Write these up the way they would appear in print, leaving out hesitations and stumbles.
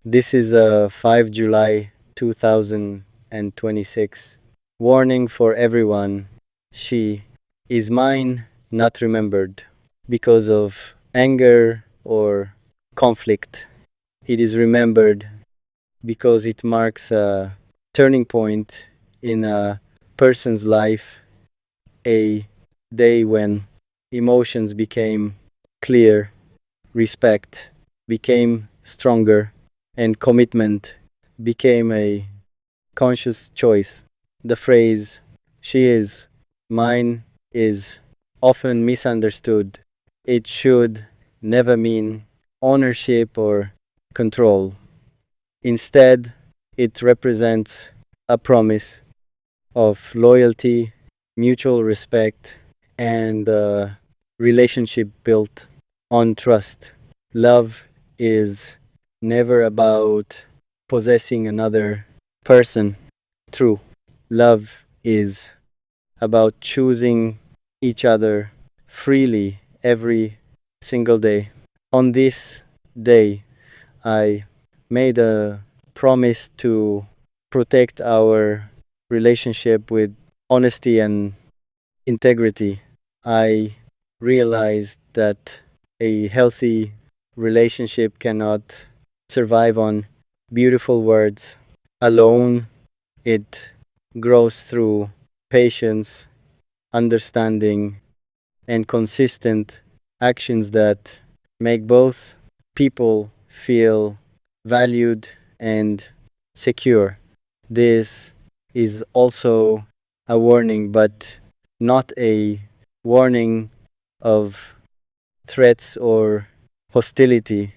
This is a 5 July 2026 warning for everyone. She is mine, not remembered because of anger or conflict. It is remembered because it marks a turning point in a person's life, a day when emotions became clear, respect became stronger, and commitment became a conscious choice. The phrase, she is, mine is, often misunderstood. It should never mean ownership or control. Instead, it represents a promise of loyalty, mutual respect, and a relationship built on trust. Love is never about possessing another person. True. Love is about choosing each other freely every single day. On this day, I made a promise to protect our relationship with honesty and integrity. I realized that a healthy relationship cannot survive on beautiful words alone. It grows through patience, understanding, and consistent actions that make both people feel valued and secure. This is also a warning, but not a warning of threats or hostility.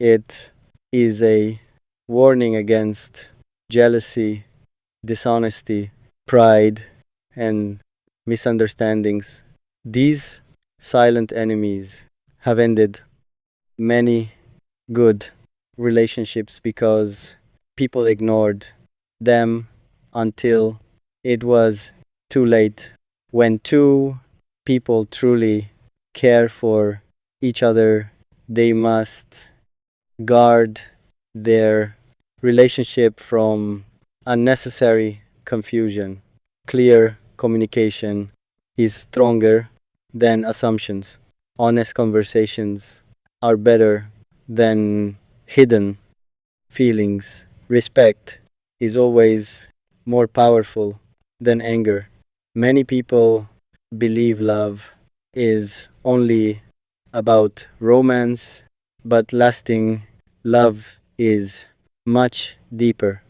It is a warning against jealousy, dishonesty, pride, and misunderstandings. These silent enemies have ended many good relationships because people ignored them until it was too late. When two people truly care for each other, they must guard their relationship from unnecessary confusion. Clear communication is stronger than assumptions. Honest conversations are better than hidden feelings. Respect is always more powerful than anger. Many people believe love is only about romance, but lasting love is much deeper.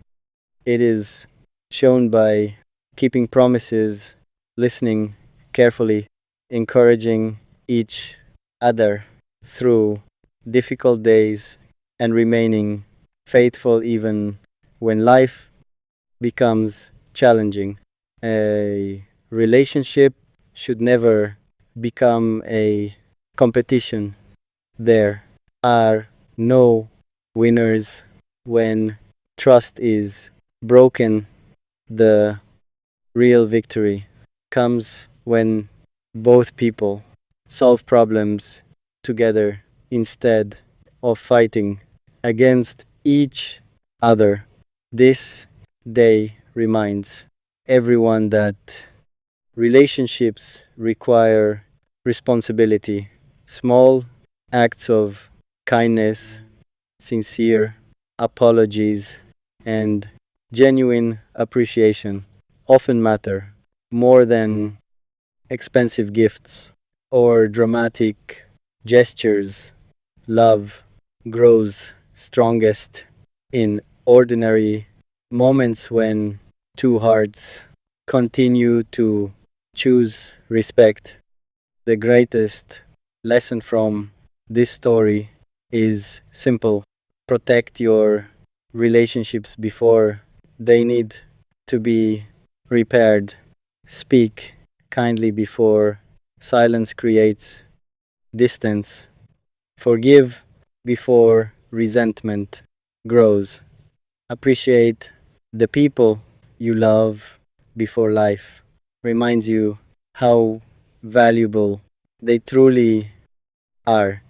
It is shown by keeping promises, listening carefully, encouraging each other through difficult days, and remaining faithful even when life becomes challenging. A relationship should never become a competition. There are no winners when trust is broken. The real victory comes when both people solve problems together instead of fighting against each other. This day reminds everyone that relationships require responsibility. Small acts of kindness, sincere apologies, and genuine appreciation often matter more than expensive gifts or dramatic gestures. Love grows strongest in ordinary moments when two hearts continue to choose respect. The greatest lesson from this story is simple: protect your relationships before they need to be repaired. Speak kindly before silence creates distance. Forgive before resentment grows. Appreciate the people you love before life reminds you how valuable they truly are.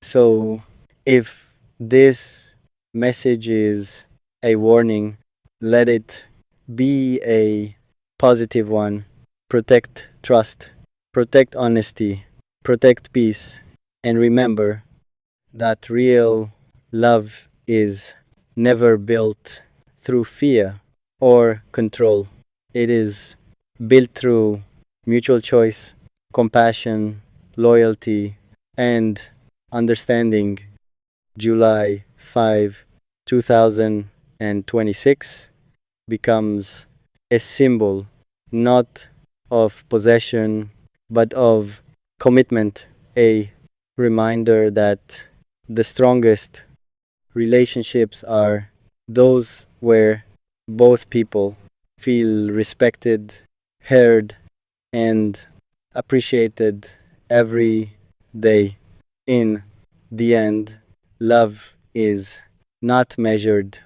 So, if this message is a warning. Let it be a positive one. Protect trust, protect honesty, protect peace, and remember that real love is never built through fear or control. It is built through mutual choice, compassion, loyalty, and understanding. July 5, 2026 becomes a symbol not of possession but of commitment, a reminder that the strongest relationships are those where both people feel respected, heard, and appreciated every day. In the end, love is not measured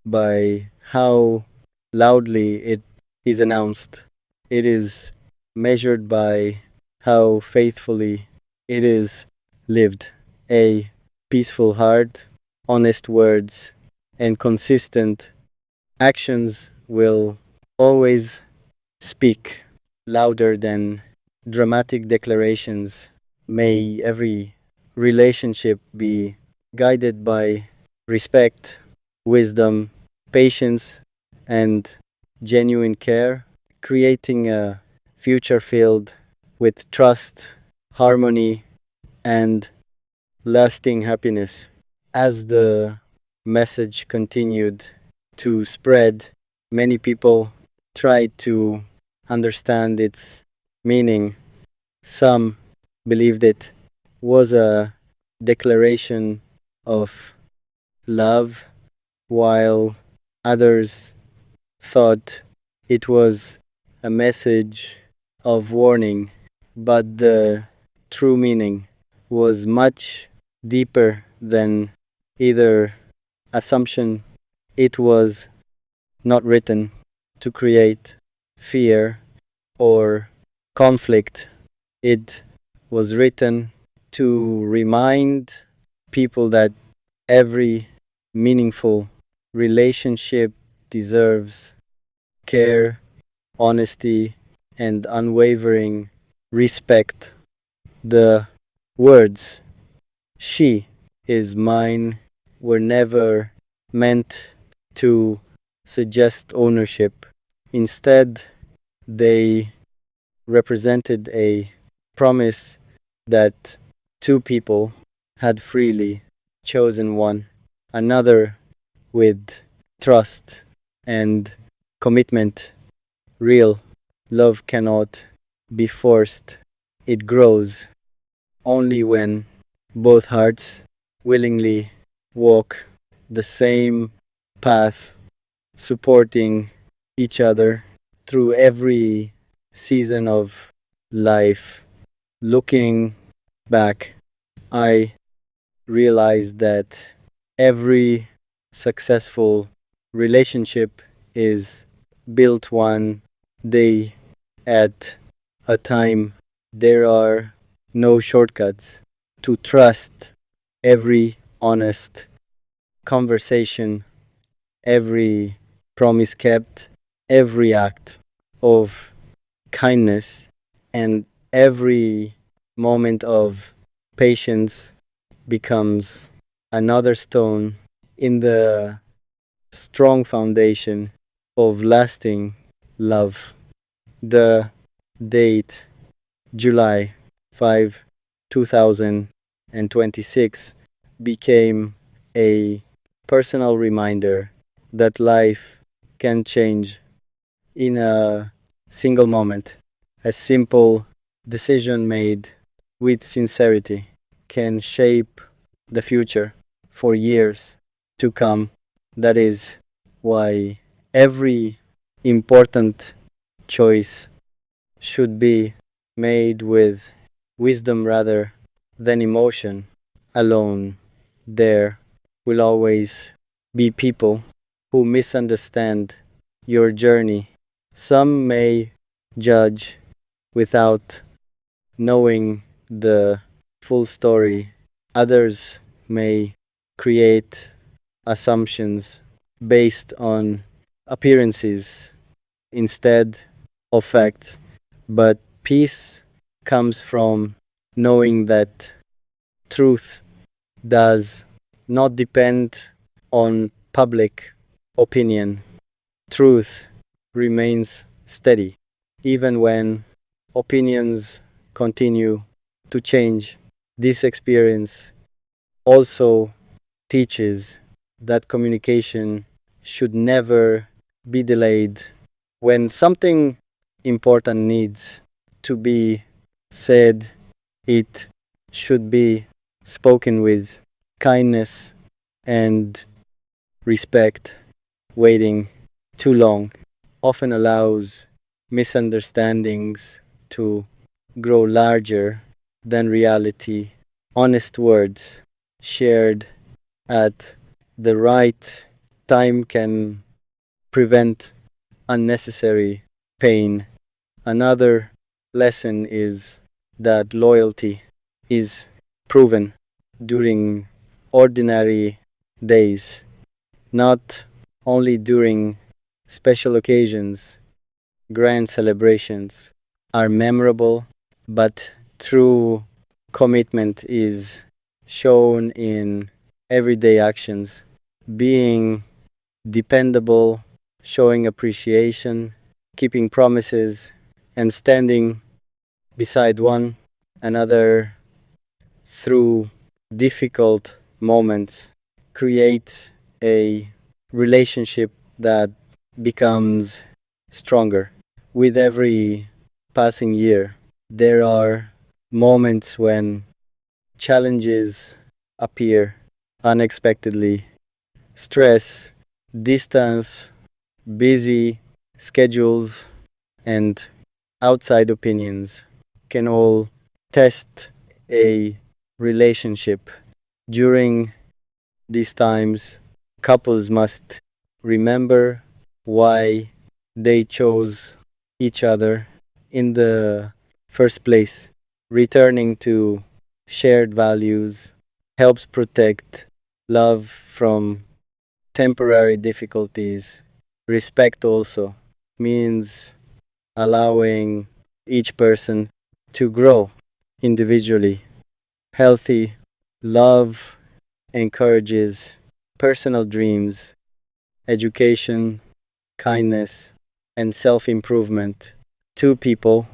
by how loudly it is announced. It is measured by how faithfully it is lived. A peaceful heart, honest words, and consistent actions will always speak louder than dramatic declarations. May every relationship be guided by respect, wisdom, patience, and genuine care, creating a future filled with trust, harmony, and lasting happiness. As the message continued to spread, many people tried to understand its meaning. Some believed it was a declaration of love, while others thought it was a message of warning. But the true meaning was much deeper than either assumption. It was not written to create fear or conflict. It was written to remind people that every meaningful relationship deserves care, honesty, and unwavering respect. The words, she is mine, were never meant to suggest ownership. Instead, they represented a promise that two people had freely chosen one another with trust and commitment. Real love cannot be forced, it grows only when both hearts willingly walk the same path, supporting each other through every season of life. Looking back, I realized that every successful relationship is built one day at a time. There are no shortcuts to trust. Every honest conversation, every promise kept, every act of kindness, and every moment of patience becomes another stone in the strong foundation of lasting love. The date, July 5, 2026, became a personal reminder that life can change in a single moment. A simple decision made with sincerity can shape the future for years to come. That is why every important choice should be made with wisdom rather than emotion alone. There will always be people who misunderstand your journey. Some may judge without knowing the full story. Others may create assumptions based on appearances instead of facts. But peace comes from knowing that truth does not depend on public opinion. Truth remains steady, even when opinions continue to change. This experience also teaches that communication should never be delayed. When something important needs to be said, it should be spoken with kindness and respect. Waiting too long often allows misunderstandings to grow larger than reality. Honest words shared at the right time can prevent unnecessary pain. Another lesson is that loyalty is proven during ordinary days, not only during special occasions. Grand celebrations are memorable, but true commitment is shown in everyday actions. Being dependable, showing appreciation, keeping promises, and standing beside one another through difficult moments create a relationship that becomes stronger. With every passing year, there are moments when challenges appear unexpectedly. Stress, distance, busy schedules, and outside opinions can all test a relationship. During these times, couples must remember why they chose each other in the first place. Returning to shared values helps protect love from temporary difficulties. Respect also means allowing each person to grow individually. Healthy love encourages personal dreams, education, kindness, and self improvement. Two people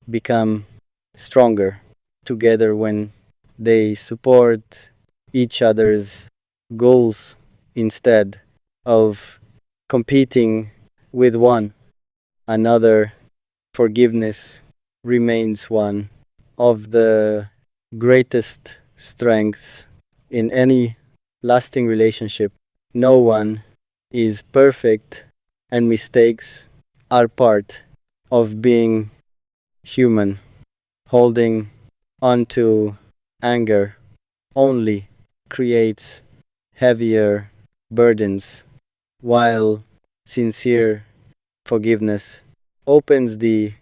become stronger together when they support each other's goals instead of competing with one another. Forgiveness remains one of the greatest strengths in any lasting relationship. No one is perfect, and mistakes are part of being human. Holding on to anger only creates heavier burdens, while sincere forgiveness opens the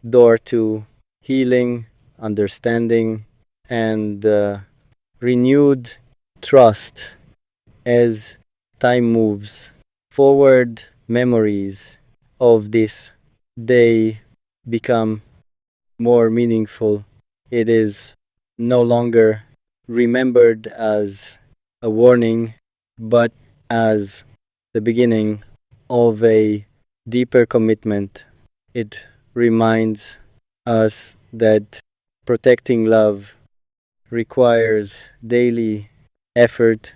door to healing, understanding, and renewed trust. As time moves forward, memories of this day become more meaningful. It is no longer remembered as a warning, but as the beginning of a deeper commitment. It reminds us that protecting love requires daily effort,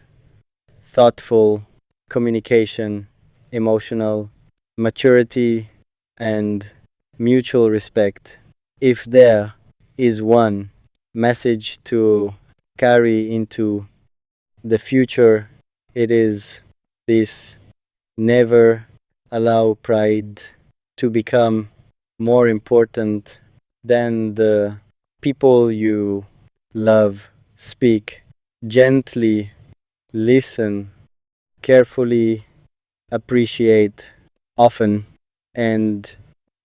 thoughtful communication, emotional maturity, and mutual respect. If there is one message to carry into the future, it is this: never allow pride to become more important than the people you love. Speak gently, listen carefully, appreciate often, and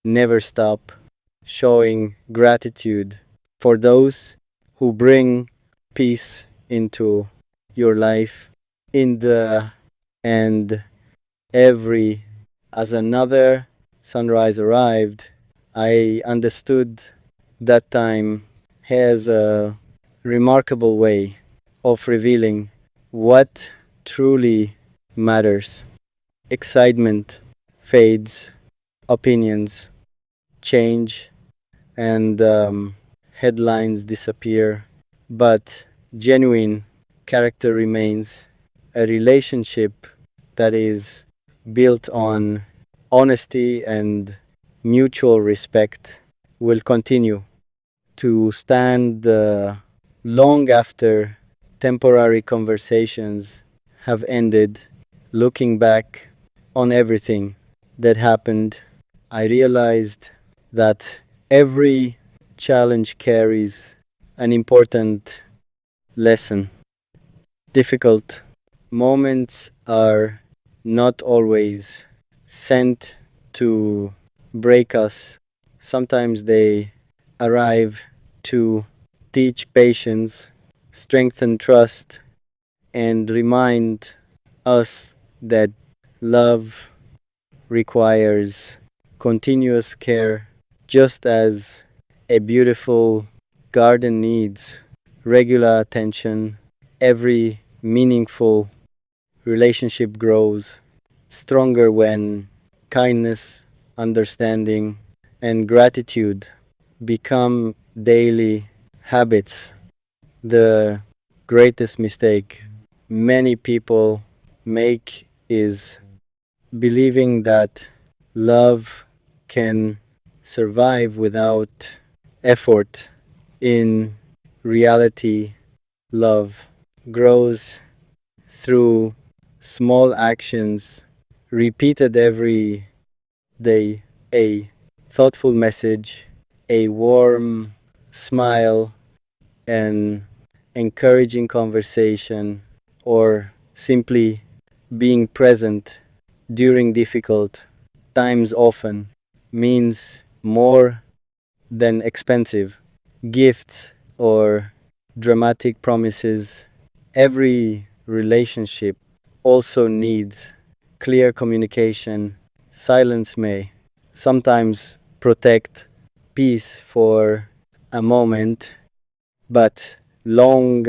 never stop showing gratitude for those who bring peace into your life. In the And every as another sunrise arrived, I understood that time has a remarkable way of revealing what truly matters. Excitement fades, opinions change, and headlines disappear, but genuine character remains. A relationship that is built on honesty and mutual respect will continue to stand long after temporary conversations have ended. Looking back on everything that happened, I realized that every challenge carries an important lesson. Difficult moments are not always sent to break us. Sometimes they arrive to teach patience, strengthen trust, and remind us that love requires continuous care, just as a beautiful garden needs regular attention. Every meaningful relationship grows stronger when kindness, understanding, and gratitude become daily habits. The greatest mistake many people make is believing that love can survive without effort. In reality, love grows through small actions repeated every day. A thoughtful message, a warm smile, an encouraging conversation, or simply being present during difficult times often means more than expensive gifts or dramatic promises. Every relationship also needs clear communication. Silence may sometimes protect peace for a moment, but long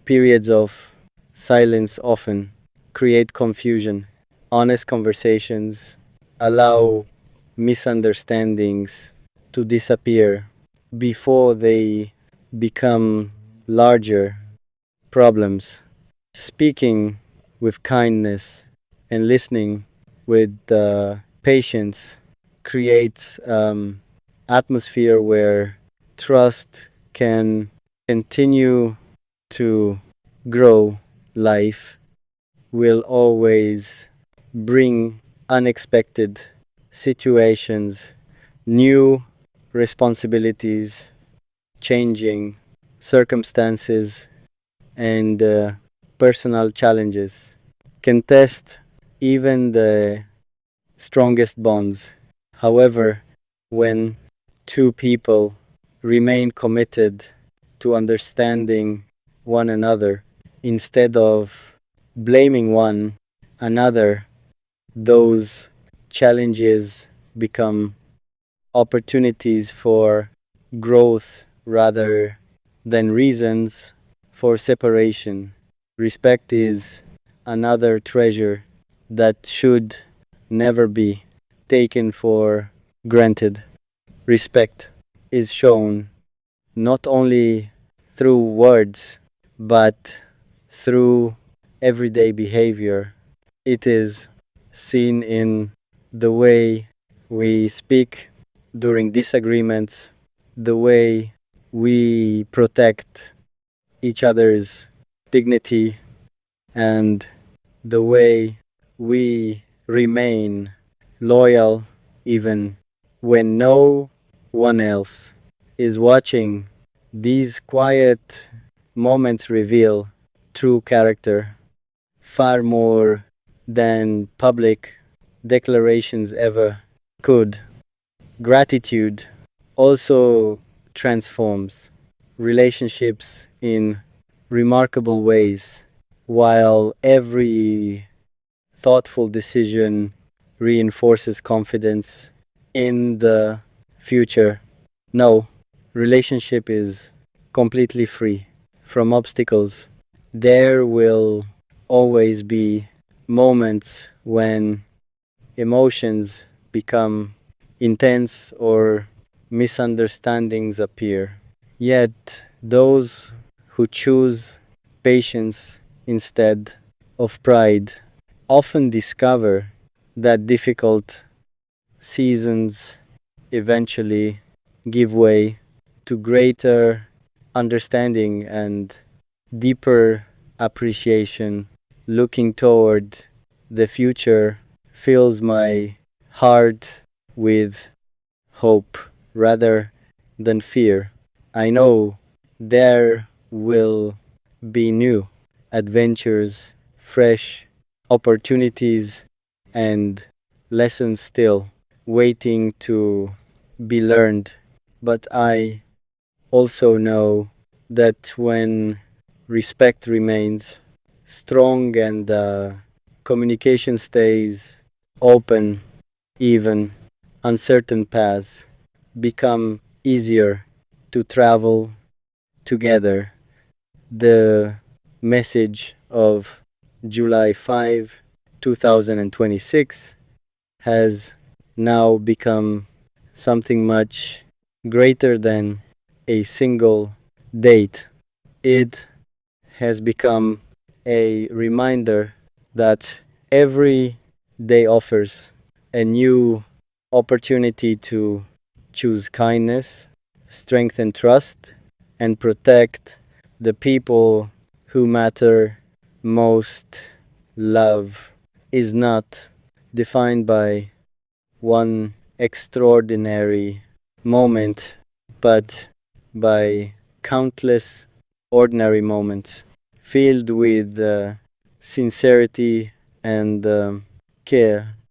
periods of silence often create confusion. Honest conversations allow misunderstandings to disappear before they become larger problems. Speaking with kindness and listening with patience creates atmosphere where trust can continue to grow. Life will always bring unexpected situations, new responsibilities, changing circumstances, and personal challenges can test even the strongest bonds. However, when two people remain committed to understanding one another instead of blaming one another, those challenges become opportunities for growth rather than reasons for separation. Respect is another treasure that should never be taken for granted. Respect is shown not only through words but through everyday behavior. It is seen in the way we speak during disagreements, the way we protect each other's dignity, and the way we remain loyal even when no one else is watching. These quiet moments reveal true character far more than public declarations ever could. Gratitude also transforms relationships in remarkable ways. While every thoughtful decision reinforces confidence in the future. No, relationship is completely free from obstacles. There will always be moments when emotions become intense or misunderstandings appear. Yet, those who choose patience instead of pride often discover that difficult seasons eventually give way to greater understanding and deeper appreciation. Looking toward the future fills my heart with hope rather than fear. I know there will be new adventures, fresh opportunities, and lessons still waiting to be learned. But I also know that when respect remains strong and communication stays open, even uncertain paths become easier to travel together. The message of July 5, 2026 has now become something much greater than a single date. It has become a reminder that every day offers a new opportunity to choose kindness, strengthen trust, and protect the people who matter most. Love is not defined by one extraordinary moment, but by countless ordinary moments filled with sincerity and care.